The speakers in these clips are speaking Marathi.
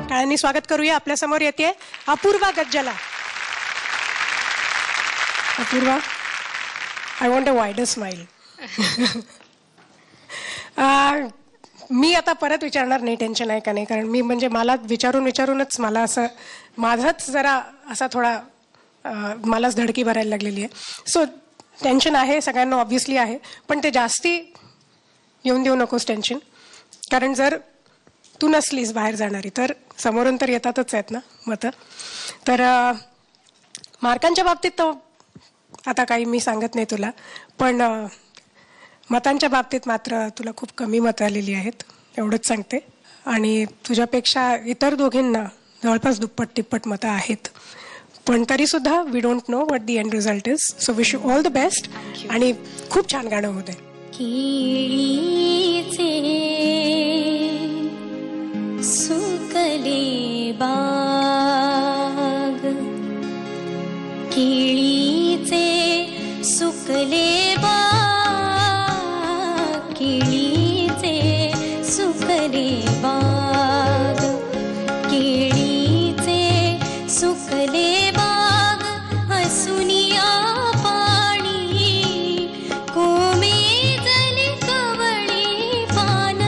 टाळ्यांनी स्वागत करूया. आपल्या समोर येते Apurva Gajjala. Apurva, I want a wider smile. मी आता परत विचारणार नाही टेन्शन आहे का नाही, कारण मी म्हणजे मला विचारूनच मला असं माझाच जरा असा थोडा मलाच धडकी भरायला लागलेली आहे. सो टेन्शन आहे सगळ्यांना ऑब्व्हियसली आहे, पण ते जास्ती येऊन देऊ नकोस टेन्शन. कारण जर तू नसलीस बाहेर जाणारी तर समोरून तर येतातच आहेत ना मतं. तर मार्कांच्या बाबतीत तर आता काही मी सांगत नाही तुला, पण मतांच्या बाबतीत मात्र तुला खूप कमी मतं आलेली आहेत एवढंच सांगते. आणि तुझ्यापेक्षा इतर दोघींना जवळपास दुप्पट तिप्पट मतं आहेत, पण तरीसुद्धा we don't know what the end result is. So wish you all the best आणि खूप छान गाणं होऊ दे. केळीचे सुकले बाग, केळीचे सुकले बाग, केळीचे सुकले बाग, केळीचे सुकले बाग, हसुनिया पाणी कोमेजले कवळे पान,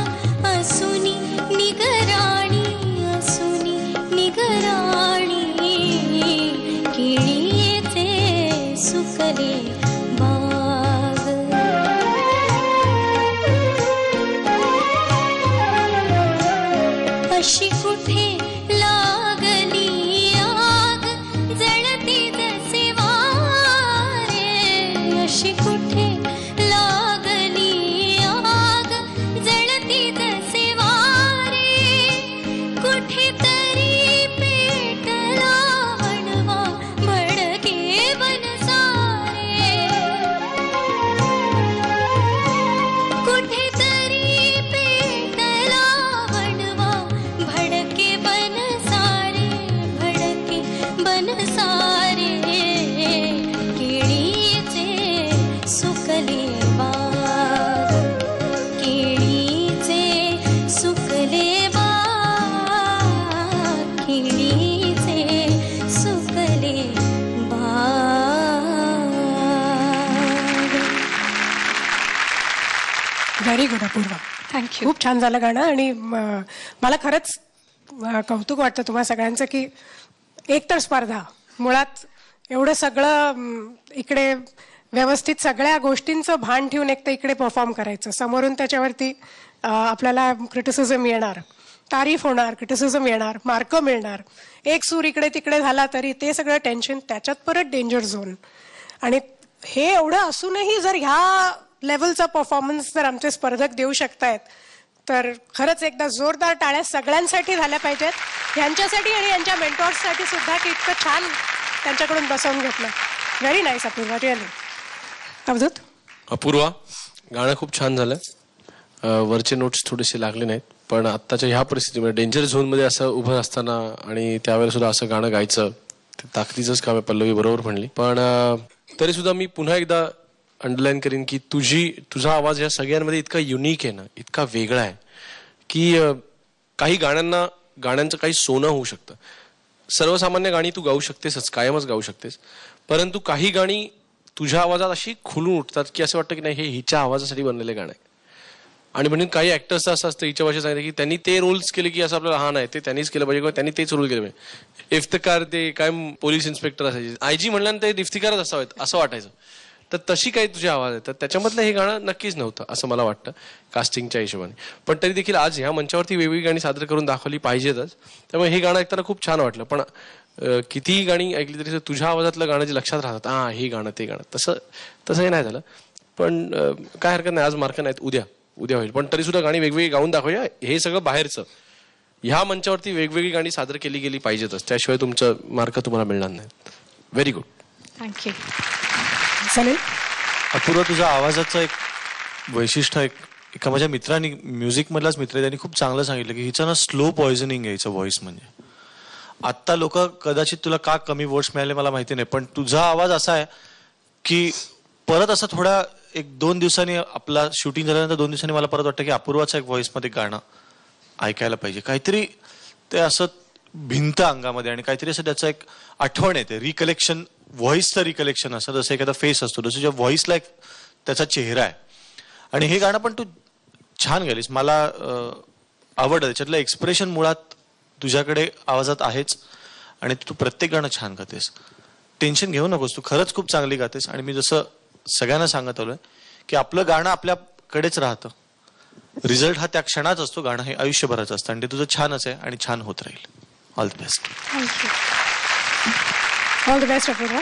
हसुनी निगराणी, हसुनी निगराणी, केळीचे सुकले बाग. अशी कुठे लागली आग जळती जसे वारे, अशी कुठे लागली आग जळती जसे वारे, कुठेतरी पेटला वणवा भडके बनसारे, कुठेतरी पेटला वणवा भडके बनसारे, भडके बनसारे, केळीचे सुकले बाग, केळीचे सुकले बाग, केळीचे सुकले बाग. Very good Apurva, thank you. खूप छान झालं गाणं. आणि मला खरंच कौतुक वाटतं तुम्हा सगळ्यांचं की एकतर स्पर्धा मुळात एवढं सगळं इकडे व्यवस्थित सगळ्या गोष्टींचं भान ठेवून एक तर इकडे परफॉर्म करायचं, समोरून त्याच्यावरती आपल्याला क्रिटिसिझम येणार, तारीफ होणार, क्रिटिसिझम येणार, मार्क मिळणार, एक सूर इकडे तिकडे झाला तरी ते सगळं टेन्शन, त्याच्यात परत डेंजर झोन. आणि हे एवढं असूनही जर ह्या लेवलचा परफॉर्मन्स जर आमचे स्पर्धक देऊ शकतायत तर खरंच एकदा जोरदार टाळ्या सगळ्यांसाठी झाल्या पाहिजेत, यांच्यासाठी आणि यांच्या मेंटॉर्ससाठी सुद्धा की इतकं छान त्यांच्याकडून बसवून घेतलं. Very nice Apurva, really. Avdhoot. Apurva, गाणं खूप छान झालं. वरचे नोट्स थोडेसे लागले नाहीत, पण आत्ताच्या ह्या परिस्थितीमध्ये डेंजर झोनमध्ये असं उभं असताना आणि त्यावेळेला सुद्धा असं गाणं गायचं ते ताकदीचंच काम आहे. पल्लवी बरोबर म्हणली, पण तरी सुद्धा मी पुन्हा एकदा अंडरलाईन करीन की तुझा आवाज या सगळ्यांमध्ये इतका युनिक आहे ना, इतका वेगळा आहे की काही गाण्यांचं काही सोनं होऊ शकतं. सर्वसामान्य गाणी तू गाऊ शकतेसच, कायमच गाऊ शकतेस, परंतु काही गाणी तुझ्या आवाजात अशी खुलून उठतात की असं वाटतं की नाही हे हिच्या आवाजासाठी बनलेलं गाणं आहे. आणि म्हणून काही ऍक्टर्सचं असं असतं हिच्या भाषेत सांगितलं की त्यांनी ते रोल्स केले की असं आपल्याला हा नाही ते त्यांनीच केलं पाहिजे किंवा त्यांनी तेच रोल केले पाहिजे. इफ्तिकार ते काय पोलीस इन्स्पेक्टर असायचे, आयजी म्हणल्यानंतर ते इफ्तिकारच असावेत असं वाटायचं. तर तशी काही तुझे आवाज आहेत, तर त्याच्यामधलं हे गाणं नक्कीच नव्हतं असं मला वाटतं कास्टिंगच्या हिशोबाने. पण तरी देखील आज ह्या मंचावरती वेगवेगळी गाणी सादर करून दाखवली पाहिजेतच. त्यामुळे हे गाणं ऐकताना खूप छान वाटलं. पण कितीही गाणी ऐकली तरी तुझ्या आवाजातलं गाणं जे लक्षात राहतात, हे गाणं ते गाणं, तसंही नाही झालं. पण काय हरकत नाही, आज मार्क नाहीत, उद्या होईल. पण तरी सुद्धा गाणी वेगवेगळी गाऊन दाखवूया. हे सगळं बाहेरचं, ह्या मंचावरती वेगवेगळी गाणी सादर केली गेली पाहिजेतच, त्याशिवाय तुमचं मार्क तुम्हाला मिळणार नाही. Very good, thank you. चालेल. अपूर्वा, तुझ्या आवाजाचं एक वैशिष्ट्य एका माझ्या मित्रांनी, म्युझिक मधलाच मित्र, त्यांनी खूप चांगलं सांगितलं की हिचं ना स्लो पॉइझनिंग आहे हिचं व्हॉइस. म्हणजे आत्ता लोक कदाचित तुला का कमी वोट्स मिळाले मला माहिती नाही, पण तुझा आवाज असा आहे की परत असा थोडा एक 2 दिवसांनी आपला शूटिंग झाल्यानंतर 2 दिवसांनी मला परत वाटतं की अपूर्वाचं एक व्हॉइसमध्ये गाणं ऐकायला पाहिजे. काहीतरी ते असं भिंत अंगामध्ये आणि काहीतरी असं त्याचं एक आठवण येते. रिकलेक्शन, व्हॉइसचं रिकलेक्शन असं, जसं एखादा फेस असतो तसं ज्या व्हॉइसला एक त्याचा चेहरा आहे. आणि हे गाणं पण तू छान गालीस, मला आवडलं. त्याच्यातलं एक्सप्रेशन मुळात तुझ्याकडे आवाजात आहेच आणि तू प्रत्येक गाणं छान गातेस. टेन्शन घेऊ नकोस, तू खरंच खूप चांगली गातेस. आणि मी जसं सगळ्यांना सांगत आलोय की आपलं गाणं आपल्याकडेच राहतं, रिझल्ट हा त्या क्षणाच असतो, गाणं हे आयुष्यभराचं असतं आणि ते तुझं छानच आहे आणि छान होत राहील. All the best. Thank you. All the best Apurva.